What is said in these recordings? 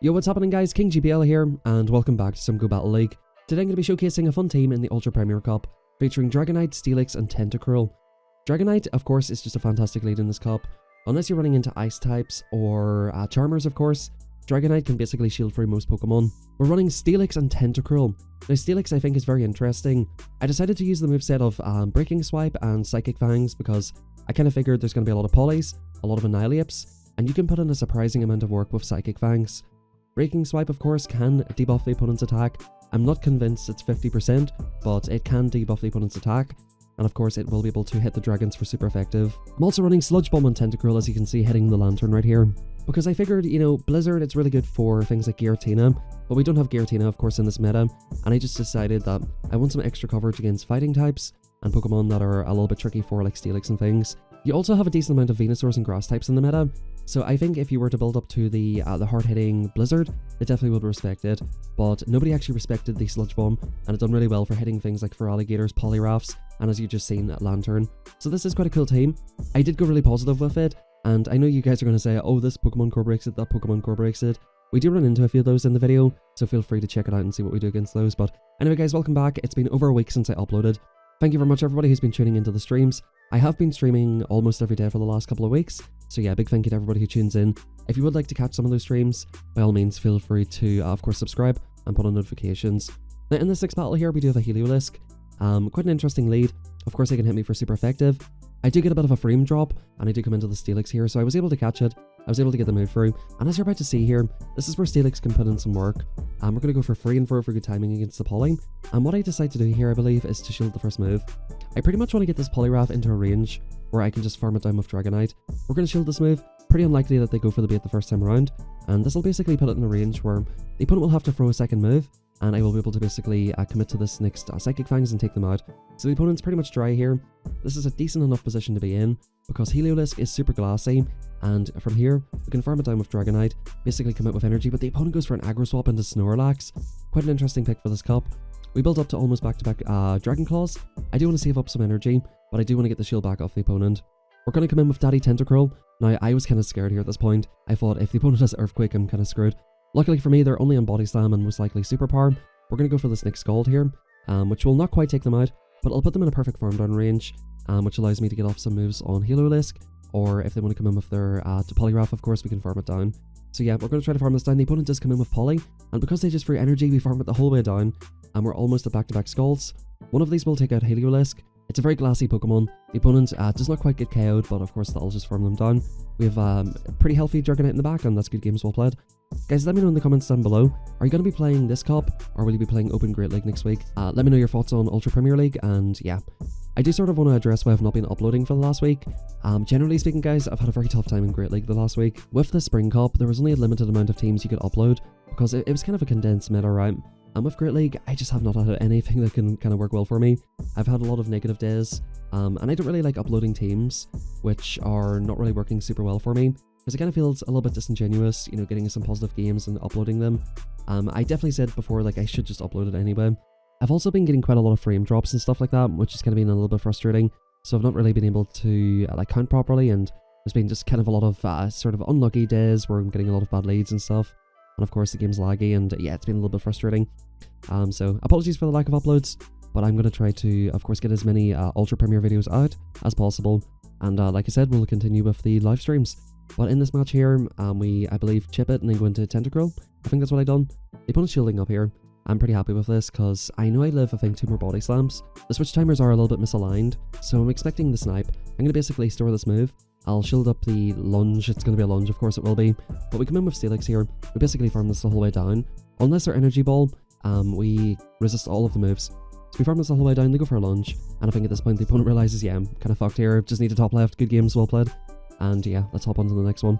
Yo, what's happening guys, King GBL here, and welcome back to some Go Battle League. Today I'm going to be showcasing a fun team in the Ultra Premier Cup, featuring Dragonite, Steelix and Tentacruel. Dragonite, of course, is just a fantastic lead in this cup. Unless you're running into Ice types or Charmers, of course, Dragonite can basically shield through most Pokemon. We're running Steelix and Tentacruel. Now Steelix I think is very interesting. I decided to use the moveset of Breaking Swipe and Psychic Fangs because I kind of figured there's going to be a lot of Polys, a lot of Annihilates, and you can put in a surprising amount of work with Psychic Fangs. Breaking Swipe, of course, can debuff the opponent's attack. I'm not convinced it's 50%, but it can debuff the opponent's attack, and of course it will be able to hit the dragons for super effective. I'm also running Sludge Bomb on Tentacruel, as you can see, hitting the Lantern right here. Because I figured, you know, Blizzard, it's really good for things like Giratina, but we don't have Giratina, of course, in this meta, and I just decided that I want some extra coverage against fighting types, and Pokemon that are a little bit tricky for, like, Steelix and things. You also have a decent amount of Venusaurs and Grass types in the meta, so I think if you were to build up to the hard-hitting Blizzard, it definitely would respect it, but nobody actually respected the Sludge Bomb, and it done really well for hitting things like Feraligators, Poliwraths, and as you just seen, Lantern. So this is quite a cool team. I did go really positive with it, and I know you guys are going to say, oh, this Pokemon core breaks it, that Pokemon core breaks it. We do run into a few of those in the video, so feel free to check it out and see what we do against those. But anyway guys, welcome back. It's been over a week since I uploaded. Thank you very much everybody who's been tuning into the streams. I have been streaming almost every day for the last couple of weeks, so yeah, big thank you to everybody who tunes in. If you would like to catch some of those streams, by all means feel free to, of course, subscribe and put on notifications. Now in this next battle here, we do have a Heliolisk. Quite an interesting lead. Of course, they can hit me for super effective. I do get a bit of a frame drop, and I do come into the Steelix here, so I was able to catch it. I was able to get the move through, and as you're about to see here, this is where Steelix can put in some work. We're going to go for free and for good timing against the Poly, and what I decide to do here, I believe, is to shield the first move. I pretty much want to get this Poliwrath into a range where I can just farm it down with Dragonite. We're going to shield this move. Pretty unlikely that they go for the bait the first time around, and this will basically put it in a range where the opponent will have to throw a second move, and I will be able to basically commit to this next Psychic Fangs and take them out. So the opponent's pretty much dry here. This is a decent enough position to be in, because Heliolisk is super glassy, and from here, we can farm it down with Dragonite, basically commit with energy, but the opponent goes for an aggro swap into Snorlax. Quite an interesting pick for this cup. We build up to almost back-to-back Dragon Claws. I do want to save up some energy, but I do want to get the shield back off the opponent. We're going to come in with Daddy Tentacruel. Now, I was kind of scared here at this point. I thought if the opponent has Earthquake, I'm kind of screwed. Luckily for me, they're only on Body Slam and most likely Superpower. We're going to go for this next Scald here, which will not quite take them out, but it'll put them in a perfect farm down range, which allows me to get off some moves on Heliolisk, or if they want to come in with their Poliwrath, of course, we can farm it down. So yeah, we're going to try to farm this down. The opponent does come in with Poly, and because they just free energy, we farm it the whole way down, and we're almost at back-to-back Scalds. One of these will take out Heliolisk. It's a very glassy Pokemon. The opponent does not quite get KO'd, but of course that'll just farm them down. We have a pretty healthy Dragonite in the back, and that's good games well played. Guys, let me know in the comments down below, are you going to be playing this cup, or will you be playing Open Great League next week? Let me know your thoughts on Ultra Premier League, and yeah. I do sort of want to address why I've not been uploading for the last week. Generally speaking guys, I've had a very tough time in Great League the last week. With the Spring Cup, there was only a limited amount of teams you could upload, because it was kind of a condensed meta, right? And with Great League, I just have not had anything that can kind of work well for me. I've had a lot of negative days, and I don't really like uploading teams, which are not really working super well for me, because it kind of feels a little bit disingenuous, you know, getting some positive games and uploading them. I definitely said before, like, I should just upload it anyway. I've also been getting quite a lot of frame drops and stuff like that, which has kind of been a little bit frustrating, so I've not really been able to, like, count properly, and there's been just kind of a lot of sort of unlucky days where I'm getting a lot of bad leads and stuff. And of course the game's laggy, and yeah, it's been a little bit frustrating. So apologies for the lack of uploads, but I'm going to try to, of course, get as many Ultra Premier videos out as possible. And like I said, we'll continue with the live streams. But in this match here, I believe, chip it and then go into Tentacruel. I think that's what I done. The opponent's shielding up here. I'm pretty happy with this, because I know I live, I think, 2 more Body Slams. The switch timers are a little bit misaligned, so I'm expecting the snipe. I'm going to basically store this move. I'll shield up the lunge. It's going to be a lunge, of course it will be. But we come in with Steelix here. We basically farm this the whole way down. Unless they're Energy Ball, we resist all of the moves. So we farm this the whole way down, they go for a lunge. And I think at this point the opponent realizes, yeah, I'm kind of fucked here. Just need a top left. Good games, well played. And yeah, let's hop on to the next one.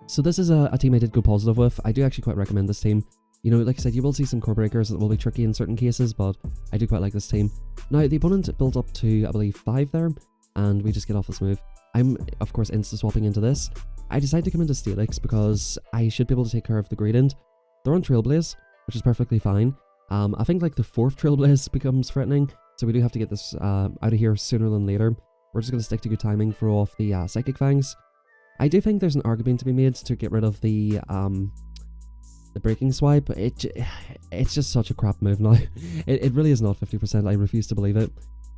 So this is a team I did go positive with. I do actually quite recommend this team. You know, like I said, you will see some core breakers that will be tricky in certain cases, but I do quite like this team. Now, the opponent built up to, I believe, 5 there, and we just get off this move. I'm, of course, insta-swapping into this. I decided to come into Steelix because I should be able to take care of the Gradient. They're on Trailblaze, which is perfectly fine. I think, like, the 4th Trailblaze becomes threatening, so we do have to get this out of here sooner than later. We're just going to stick to good timing, throw off the Psychic Fangs. I do think there's an argument to be made to get rid of the the breaking swipe, it's just such a crap move now. It really is not 50%, I refuse to believe it.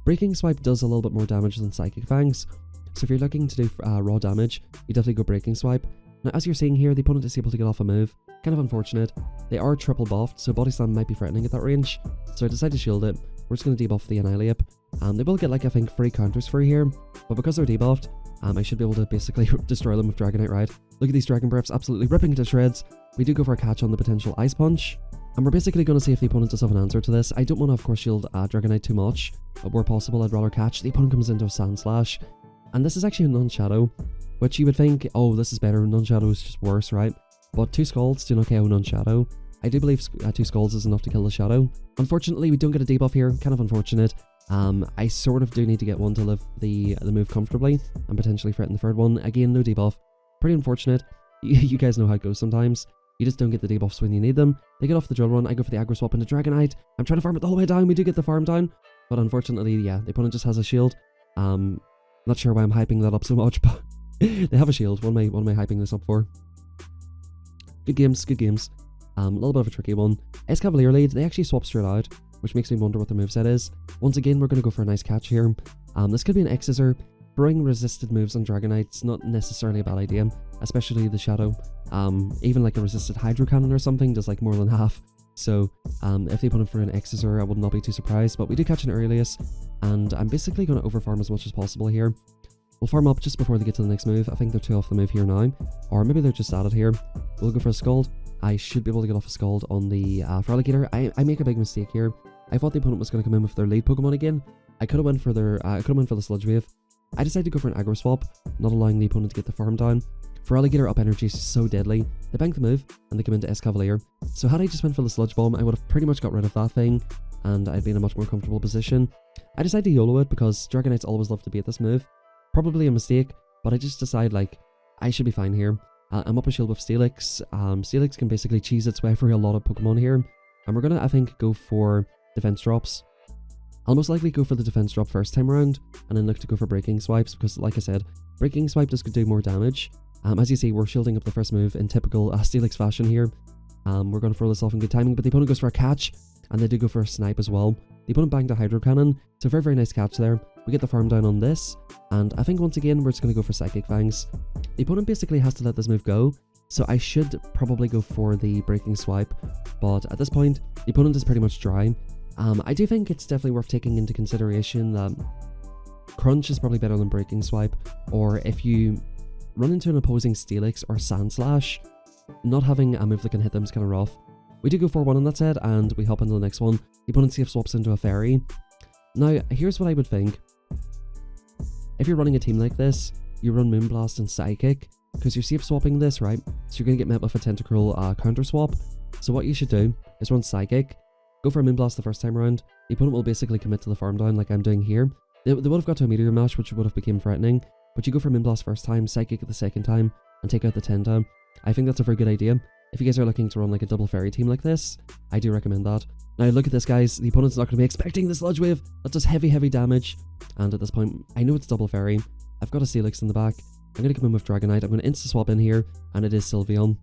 Breaking swipe does a little bit more damage than Psychic Fangs, so if you're looking to do raw damage, you definitely go breaking swipe. Now as you're seeing here, the opponent is able to get off a move. Kind of unfortunate. They are triple buffed, so body slam might be threatening at that range, so I decided to shield it. We're just going to debuff the Annihilate. They will get like I think 3 counters for here, but because they're debuffed, I should be able to basically destroy them with Dragonite Ride. Look at these Dragon Breaths absolutely ripping to shreds. We do go for a catch on the potential Ice Punch, and we're basically going to see if the opponent does have an answer to this. I don't want to of course shield Dragonite too much, but where possible I'd rather catch. The opponent comes into a Sand Slash, and this is actually a non-shadow, which you would think, oh this is better, non-shadow is just worse, right? But 2 Scalds do not KO non-shadow. I do believe 2 Scalds is enough to kill the shadow. Unfortunately we don't get a debuff here, kind of unfortunate. I sort of do need to get one to live the move comfortably and potentially threaten the third one. Again, no debuff. Pretty unfortunate. You guys know how it goes sometimes. You just don't get the debuffs when you need them. They get off the drill run, I go for the aggro swap into Dragonite. I'm trying to farm it the whole way down, we do get the farm down. But unfortunately, yeah, the opponent just has a shield. Not sure why I'm hyping that up so much, but they have a shield. What am I hyping this up for? Good games, good games. A little bit of a tricky one. Cavalier lead, they actually swap straight out, which makes me wonder what their moveset is. Once again, we're going to go for a nice catch here. This could be an X-Scissor. Throwing resisted moves on Dragonite's not necessarily a bad idea, especially the Shadow. Even like a resisted Hydro Cannon or something does like more than half. So if they put him for an X-Scissor, I would not be too surprised. But we do catch an Aurelius, and I'm basically going to overfarm as much as possible here. We'll farm up just before they get to the next move. I think they're 2 off the move here now, or maybe they're just at it here. We'll go for a Scald. I should be able to get off a Scald on the Feraligatr. I make a big mistake here. I thought the opponent was going to come in with their lead Pokemon again. I could have went for the Sludge Wave. I decided to go for an aggro swap, not allowing the opponent to get the farm down. Feraligatr up energy is so deadly. They bank the move, and they come into Escavalier. So had I just went for the Sludge Bomb, I would have pretty much got rid of that thing, and I'd be in a much more comfortable position. I decided to YOLO it because Dragonites always love to beat this move. Probably a mistake, but I just decide like, I should be fine here. I'm up a shield with Steelix. Steelix can basically cheese its way through a lot of Pokemon here, and we're gonna, I think, go for defense drops. I'll most likely go for the defense drop first time around, and then look to go for breaking swipes, because like I said, breaking swipe does do more damage. As you see, we're shielding up the first move in typical Steelix fashion here. We're going to throw this off in good timing, but the opponent goes for a catch, and they do go for a snipe as well. The opponent banged a Hydro Cannon, so very, very nice catch there. We get the farm down on this, and I think once again, we're just going to go for Psychic Fangs. The opponent basically has to let this move go, so I should probably go for the breaking swipe, but at this point, the opponent is pretty much dry. I do think it's definitely worth taking into consideration that Crunch is probably better than breaking swipe, or if you run into an opposing Steelix or Sand Slash, not having a move that can hit them is kind of rough. We do go for one on that set, and we hop into the next one. The opponent CF swaps into a Fairy. Now, here's what I would think. If you're running a team like this, you run Moonblast and Psychic, because you're CF swapping this, right? So you're going to get met with a Tentacruel counter swap. So what you should do is run Psychic, go for a Moonblast the first time around. The opponent will basically commit to the farm down like I'm doing here. They would have got to a Meteor Mash, which would have become threatening, but you go for Moonblast first time, Psychic the second time, and take out the Tenta. I think that's a very good idea. If you guys are looking to run like a double Fairy team like this, I do recommend that. Now look at this, guys. The opponent's not going to be expecting the Sludge Wave. That does heavy, heavy damage. And at this point, I know it's double Fairy. I've got a Steelix in the back. I'm going to come in with Dragonite. I'm going to insta-swap in here, and it is Sylveon.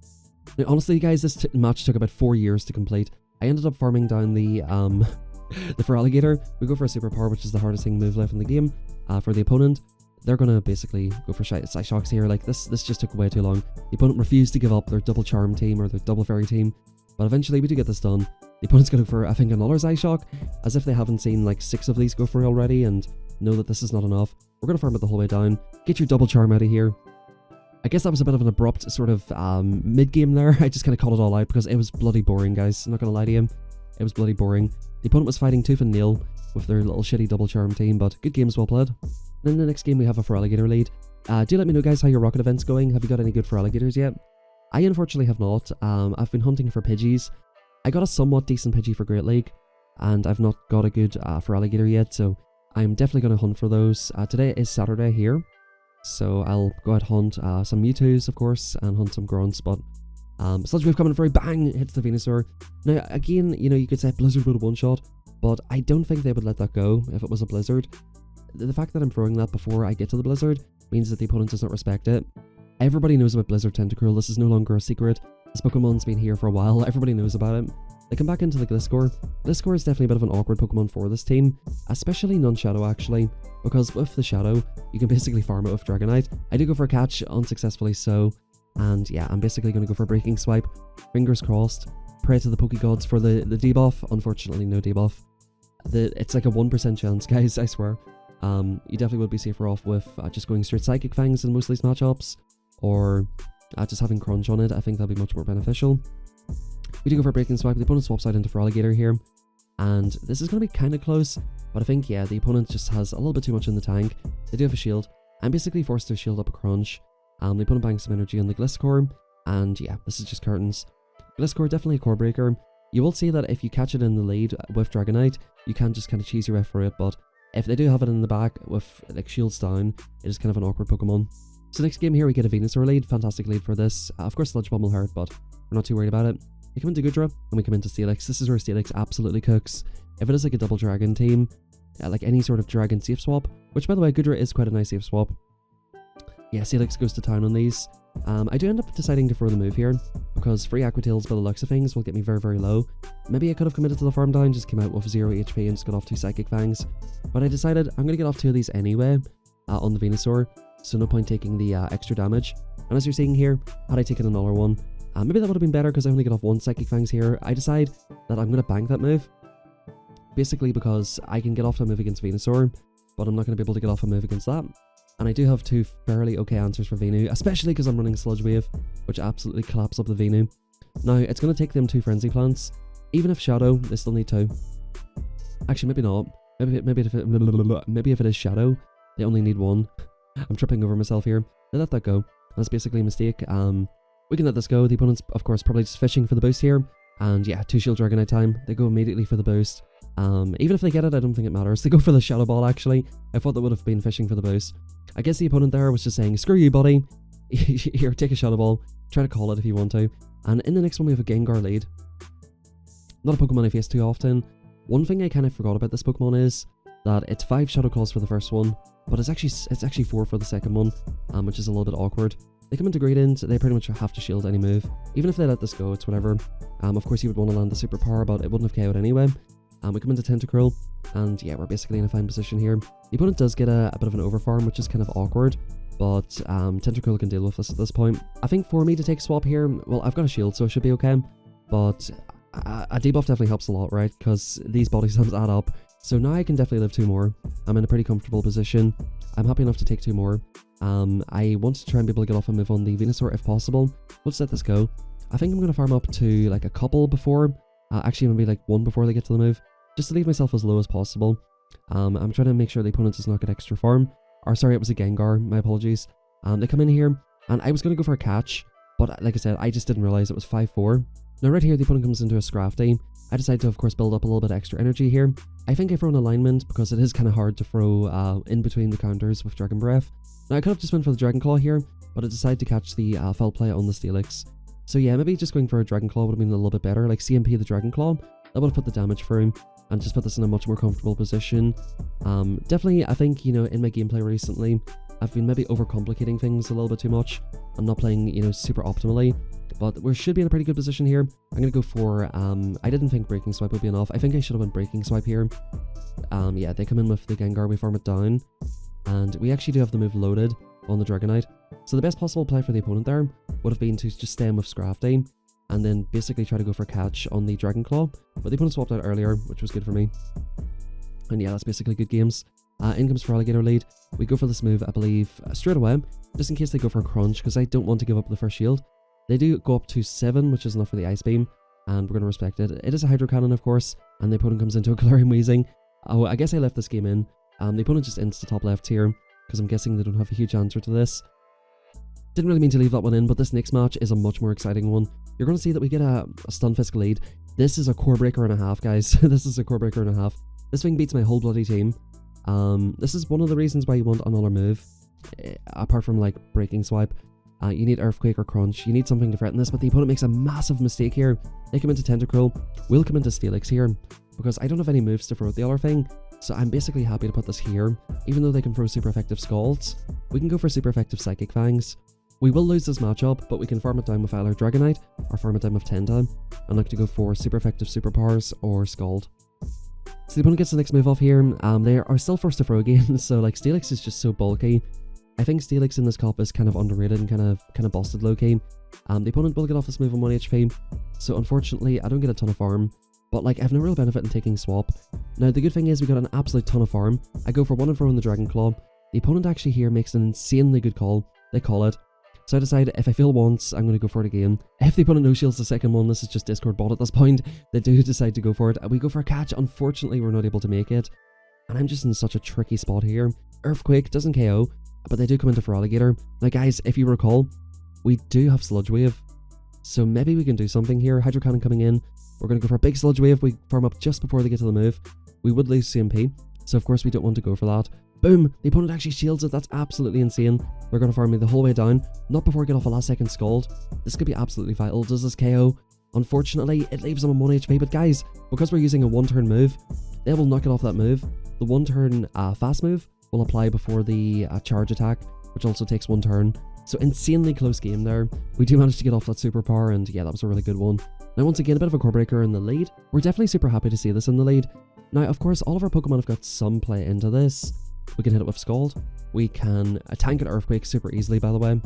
Now honestly, guys, this match took about 4 years to complete. I ended up farming down the Feraligatr. We go for a Superpower, which is the hardest thing move left in the game for the opponent. They're going to basically go for Psyshocks here. Like, this just took way too long. The opponent refused to give up their double Charm team or their double Fairy team. But eventually, we do get this done. The opponent's going to go for, I think, another Psyshock, as if they haven't seen, like, 6 of these go for already and know that this is not enough. We're going to farm it the whole way down. Get your double Charm out of here. I guess that was a bit of an abrupt sort of mid-game there. I just kind of called it all out because it was bloody boring, guys. I'm not going to lie to you. It was bloody boring. The opponent was fighting tooth and nail with their little shitty double Charm team, but good games, well played. Then in the next game, we have a Feraligatr lead. Do let me know, guys, how your Rocket event's going. Have you got any good Feraligatrs yet? I unfortunately have not. I've been hunting for Pidgeys. I got a somewhat decent Pidgey for Great League, and I've not got a good Feraligatr yet, so I'm definitely going to hunt for those. Today is Saturday here, so I'll go out hunt some Mewtwo's, of course, and hunt some Grunts, but Sludge Wave coming through, bang, hits the Venusaur. Now, again, you know, you could say Blizzard would have one-shot, but I don't think they would let that go if it was a Blizzard. The fact that I'm throwing that before I get to the Blizzard means that the opponent does not respect it. Everybody knows about Blizzard Tentacruel, this is no longer a secret. This Pokemon's been here for a while, everybody knows about it. They come back into the Gliscor. Gliscor is definitely a bit of an awkward Pokemon for this team, especially non-Shadow actually, because with the Shadow, you can basically farm it with Dragonite. I do go for a catch, unsuccessfully so, and yeah, I'm basically going to go for a Breaking Swipe. Fingers crossed. Pray to the Pokegods for the debuff. Unfortunately, no debuff. It's like a 1% chance, guys, I swear. You definitely would be safer off with just going straight Psychic Fangs in most of these matchups, or just having Crunch on it. I think that'll be much more beneficial. We do go for a Breaking Swipe. The opponent swaps out into Feraligatr here, and this is going to be kind of close, but I think, yeah, the opponent just has a little bit too much in the tank. They do have a shield. I'm basically forced to shield up a Crunch. The opponent banks some energy on the Gliscor, and yeah, this is just curtains. Gliscor, definitely a core breaker. You will see that if you catch it in the lead with Dragonite, you can just kind of cheese your way through it, but if they do have it in the back with like shields down, it is kind of an awkward Pokemon. So next game here we get a Venusaur lead, fantastic lead for this. Of course Sludge Bomb will hurt, but we're not too worried about it. We come into Goodra, and we come into Steelix. This is where Steelix absolutely cooks. If it is like a double dragon team, like any sort of dragon safe swap, which by the way, Goodra is quite a nice safe swap. Yeah, Steelix goes to town on these. I do end up deciding to throw the move here, because free Aqua Tails by the looks of things will get me very, very low. Maybe I could have committed to the farm down, just came out with 0 HP and just got off 2 Psychic Fangs. But I decided I'm going to get off 2 of these anyway, on the Venusaur, so no point taking the extra damage. And as you're seeing here, had I taken another one, maybe that would have been better because I only get off 1 Psychic Fangs here. I decide that I'm going to bank that move, basically because I can get off a move against Venusaur, but I'm not going to be able to get off a move against that. And I do have 2 fairly okay answers for Venu, especially because I'm running Sludge Wave, which absolutely collapses up the Venu. Now, it's going to take them 2 Frenzy Plants. Even if Shadow, they still need 2. Actually, maybe not. Maybe if it is Shadow, they only need 1. I'm tripping over myself here. They let that go. That's basically a mistake. We can let this go. The opponent's, of course, probably just fishing for the boost here. And yeah, 2 Shield Dragonite time. They go immediately for the boost. Even if they get it, I don't think it matters. They go for the Shadow Ball, actually. I thought that would have been fishing for the boost. I guess the opponent there was just saying, screw you, buddy. Here, take a Shadow Ball. Try to call it if you want to. And in the next one, we have a Gengar lead. Not a Pokemon I face too often. One thing I kind of forgot about this Pokemon is that it's 5 Shadow Claws for the first one, but it's actually 4 for the second one, which is a little bit awkward. They come into Great End, they pretty much have to shield any move. Even if they let this go, it's whatever. Of course, you would want to land the superpower, but it wouldn't have KO'd anyway. We come into Tentacruel, and yeah, we're basically in a fine position here. The opponent does get a bit of an overfarm, which is kind of awkward, but Tentacruel can deal with this at this point. I think for me to take swap here, well, I've got a shield, so it should be okay, but a debuff definitely helps a lot, right? Because these body slams add up. So now I can definitely live 2 more. I'm in a pretty comfortable position. I'm happy enough to take 2 more. I want to try and be able to get off a move on the Venusaur if possible. Let's let this go. I think I'm going to farm up to like a couple before, actually maybe like 1 before they get to the move, just to leave myself as low as possible. I'm trying to make sure the opponent does not get extra farm. Or sorry, it was a Gengar, my apologies. They come in here, and I was going to go for a catch, but like I said, I just didn't realize it was 5-4. Now right here, the opponent comes into a Scrafty. I decide to, of course, build up a little bit extra energy here. I think I throw an alignment because it is kind of hard to throw in between the counters with Dragon Breath. Now I could have just went for the Dragon Claw here, but I decided to catch the Foul Play on the Steelix. So yeah, maybe just going for a Dragon Claw would have been a little bit better, like CMP the Dragon Claw. That would have put the damage through and just put this in a much more comfortable position. Definitely, I think, you know, in my gameplay recently, I've been maybe overcomplicating things a little bit too much. I'm not playing, you know, super optimally. But we should be in a pretty good position here. I'm going to go for, I didn't think Breaking Swipe would be enough. I think I should have went Breaking Swipe here. Yeah, they come in with the Gengar, we farm it down. And we actually do have the move loaded on the Dragonite. So the best possible play for the opponent there would have been to just stay in with Scrafty, and then basically try to go for catch on the Dragon Claw. But the opponent swapped out earlier, which was good for me. And yeah, that's basically good games. In comes Feraligatr lead. We go for this move, I believe, straight away, just in case they go for a Crunch, because I don't want to give up the first shield. They do go up to 7, which is enough for the Ice Beam, and we're going to respect it. It is a Hydro Cannon, of course, and the opponent comes into a Galarian Weezing. Oh, I guess I left this game in. The opponent just insta top left here, because I'm guessing they don't have a huge answer to this. Didn't really mean to leave that one in, but this next match is a much more exciting one. You're going to see that we get a Stunfisk lead. This is a core breaker and a half, guys. This is a core breaker and a half. This thing beats my whole bloody team. This is one of the reasons why you want another move, apart from like Breaking Swipe. You need Earthquake or Crunch. You need something to threaten this, but the opponent makes a massive mistake here. They come into Tentacruel. We'll come into Steelix here, because I don't have any moves to throw at the other thing, so I'm basically happy to put this here. Even though they can throw super effective Scalds, we can go for super effective Psychic Fangs. We will lose this matchup, but we can farm it down with either Dragonite or farm it down with Tenta, and look to go for super effective superpowers or Scald. So the opponent gets the next move off here. They are still first to throw again, so like Steelix is just so bulky. I think Steelix in this comp is kind of underrated and kind of busted low-key. The opponent will get off this move on 1 HP, so unfortunately I don't get a ton of farm, but like I have no real benefit in taking swap. Now the good thing is we got an absolute ton of farm. I go for 1 and 4 in the Dragon Claw. The opponent actually here makes an insanely good call. They call it. So I decide if I fail once, I'm going to go for it again. If the opponent no-shields the second one, this is just Discord bot at this point, they do decide to go for it. We go for a catch. Unfortunately, we're not able to make it. And I'm just in such a tricky spot here. Earthquake doesn't KO, but they do come into Feraligatr. Now guys, if you recall, we do have Sludge Wave. So maybe we can do something here. Hydro Cannon coming in. We're going to go for a big Sludge Wave. We farm up just before they get to the move. We would lose CMP, so of course we don't want to go for that. Boom! The opponent actually shields it. That's absolutely insane. They're going to farm me the whole way down. Not before I get off a last second Scald. This could be absolutely vital. Does this KO? Unfortunately, it leaves them on 1 HP. But guys, because we're using a 1-turn move, they will not get off that move. The 1-turn fast move will apply before the charge attack, which also takes 1 turn. So insanely close game there. We do manage to get off that superpower, and yeah, that was a really good one. Now once again, a bit of a core breaker in the lead. We're definitely super happy to see this in the lead. Now of course, all of our Pokemon have got some play into this. We can hit it with Scald. We can tank an Earthquake super easily, by the way.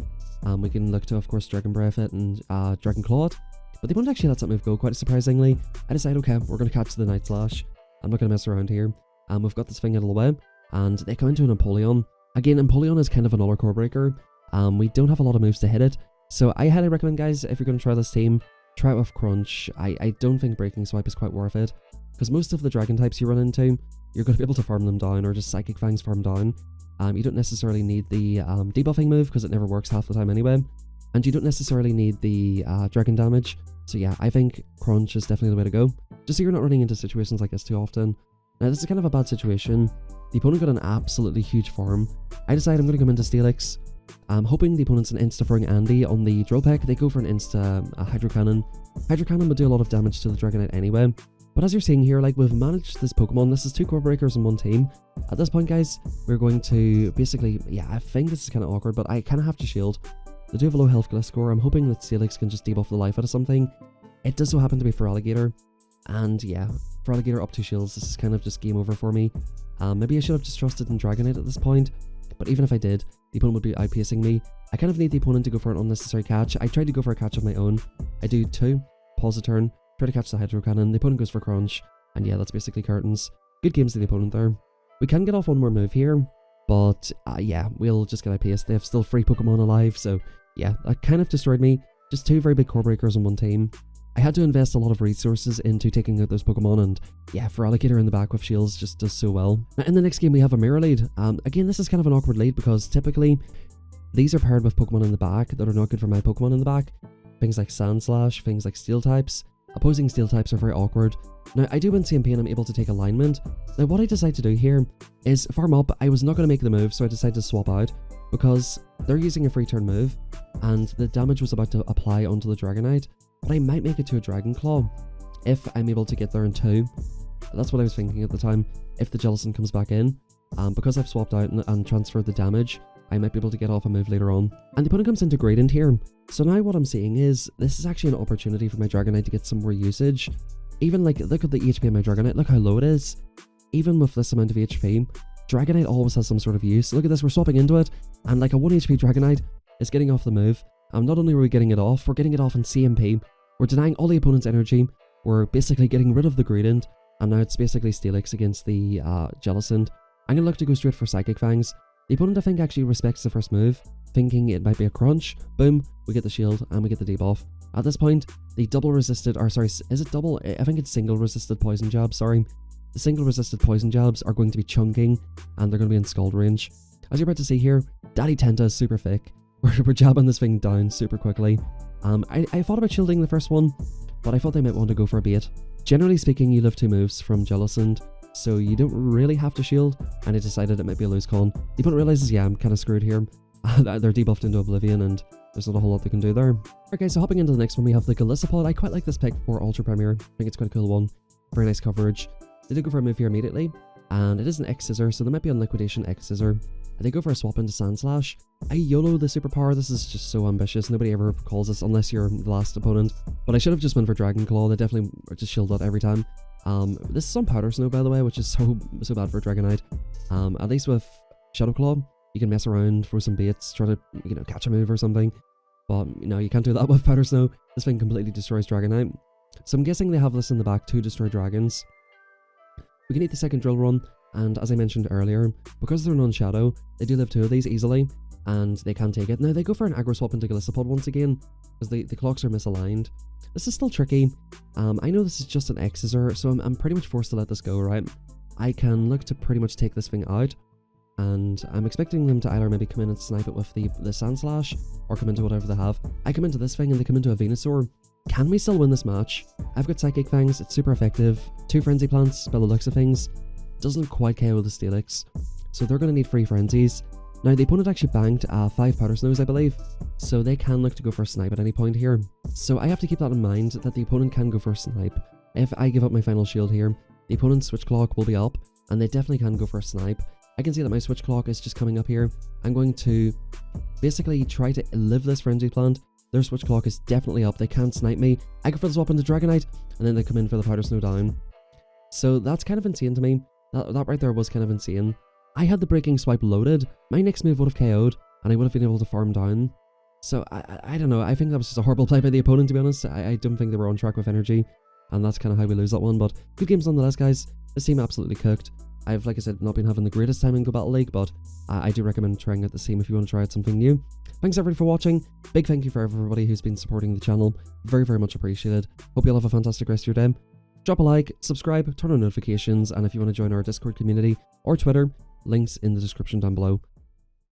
We can look to, of course, Dragon Breath it and Dragon Claw it. But the opponent actually lets that move go quite surprisingly. I decide, okay, we're going to catch the Night Slash. I'm not going to mess around here. We've got this thing out of the way, and they come into an Empoleon. Again, Empoleon is kind of another core breaker. We don't have a lot of moves to hit it. So I highly recommend, guys, if you're going to try this team, try it with Crunch. I don't think Breaking Swipe is quite worth it, because most of the Dragon types you run into, you're going to be able to farm them down, or just Psychic Fangs farm down. You don't necessarily need the debuffing move, because it never works half the time anyway. And you don't necessarily need the Dragon damage. So yeah, I think Crunch is definitely the way to go, just so you're not running into situations like this too often. Now this is kind of a bad situation. The opponent got an absolutely huge farm. I decide I'm going to come into Steelix. I'm hoping the opponent's an insta-throwing Andy on the Drill Peck. They go for an insta Hydro Cannon. Hydro Cannon would do a lot of damage to the Dragonite anyway. But as you're seeing here, like, we've managed this Pokemon. This is 2 core breakers in 1 team. At this point, guys, we're going to basically, yeah, I think this is kind of awkward, but I kind of have to shield. They do have a low health Glyph score. I'm hoping that Steelix can just debuff the life out of something. It does so happen to be Feraligatr. And yeah, Feraligatr up 2 shields. This is kind of just game over for me. Maybe I should have just trusted in Dragonite at this point. But even if I did, the opponent would be outpacing me. I kind of need the opponent to go for an unnecessary catch. I tried to go for a catch of my own. I do 2, pause a turn, try to catch the Hydro Cannon. The opponent goes for Crunch. And yeah, that's basically curtains. Good games to the opponent there. We can get off 1 more move here. But yeah, we'll just get outpaced. They have still 3 Pokemon alive. So yeah, that kind of destroyed me. Just 2 very big core breakers in 1 team. I had to invest a lot of resources into taking out those Pokemon, and yeah, Feraligatr in the back with shields just does so well. Now in the next game we have a mirror lead. Again, this is kind of an awkward lead because typically these are paired with Pokemon in the back that are not good for my Pokemon in the back. Things like Sandslash, things like Steel types. Opposing Steel types are very awkward. Now I do win CMP and I'm able to take alignment. Now what I decide to do here is farm up. I was not going to make the move, so I decided to swap out because they're using a free turn move and the damage was about to apply onto the Dragonite. But I might make it to a Dragon Claw if I'm able to get there in 2. That's what I was thinking at the time. If the Jellicent comes back in, because I've swapped out and transferred the damage, I might be able to get off a move later on. And the opponent comes into Gradient here. So now what I'm seeing is this is actually an opportunity for my Dragonite to get some more usage. Even like, look at the HP of my Dragonite. Look how low it is. Even with this amount of HP, Dragonite always has some sort of use. Look at this, we're swapping into it, and like a 1 HP Dragonite is getting off the move. Not only are we getting it off, we're getting it off in CMP. We're denying all the opponent's energy. We're basically getting rid of the Gradient. And now it's basically Steelix against the Jellicent. I'm going to look to go straight for Psychic Fangs. The opponent, I think, actually respects the first move, thinking it might be a Crunch. Boom, we get the shield and we get the debuff. At this point, the double resisted, or sorry, is it double? I think it's single resisted poison jabs, sorry. The single resisted poison jabs are going to be chunking and they're going to be in Scald range. As you're about to see here, Daddy Tenta is super thick. We're jabbing this thing down super quickly. I thought about shielding the first one, but I thought they might want to go for a bait. Generally speaking, you live 2 moves from Jellicent, so you don't really have to shield, and I decided it might be a lose con. The opponent realizes, yeah, I'm kind of screwed here. They're debuffed into Oblivion, and there's not a whole lot they can do there. Okay, so hopping into the next one, we have the Golisopod. I quite like this pick for Ultra Premier. I think it's quite a cool one. Very nice coverage. They did go for a move here immediately. and it is an X Scissor, so they might be on Liquidation X Scissor. They go for a swap into Sand Slash. I YOLO the superpower. This is just so ambitious. Nobody ever calls this unless you're the last opponent. But I should have just went for Dragon Claw. They definitely just shield out every time. This is on Powder Snow, by the way, which is so bad for Dragonite. At least with Shadow Claw, you can mess around, throw some baits, try to, you know, catch a move or something. But, you know, you can't do that with Powder Snow. This thing completely destroys Dragonite. So I'm guessing they have this in the back to destroy dragons. We can eat the second Drill Run. And as I mentioned earlier, because they're non-shadow, they do live 2 of these easily, and they can take it. Now, they go for an aggro swap into Galissapod once again, because the clocks are misaligned. This is still tricky. I know this is just an X Scissor, so I'm pretty much forced to let this go, right? I can look to pretty much take this thing out, and I'm expecting them to either maybe come in and snipe it with the Sand Slash, or come into whatever they have. I come into this thing, and they come into a Venusaur. Can we still win this match? I've got Psychic Fangs, it's super effective. 2 Frenzy Plants, by the looks of things. Doesn't quite KO the Steelix, so they're going to need 3 Frenzies. Now, the opponent actually banked 5 Powder Snows, I believe, so they can look to go for a snipe at any point here. So I have to keep that in mind, that the opponent can go for a snipe. If I give up my final shield here, the opponent's switch clock will be up, and they definitely can go for a snipe. I can see that my switch clock is just coming up here. I'm going to basically try to live this Frenzy Plant. Their switch clock is definitely up, they can't snipe me. I go for the swap into Dragonite, and then they come in for the Powder Snow down. So that's kind of insane to me. That right there was kind of insane. I had the Breaking Swipe loaded. My next move would have KO'd, and I would have been able to farm down. So, I don't know. I think that was just a horrible play by the opponent, to be honest. I don't think they were on track with energy, and that's kind of how we lose that one. But good games nonetheless, guys. This team absolutely cooked. I've, like I said, not been having the greatest time in Go Battle League, but I do recommend trying out this team if you want to try out something new. Thanks everybody for watching. Big thank you for everybody who's been supporting the channel. Very, very much appreciated. Hope you all have a fantastic rest of your day. Drop a like, subscribe, turn on notifications, and if you want to join our Discord community or Twitter, links in the description down below.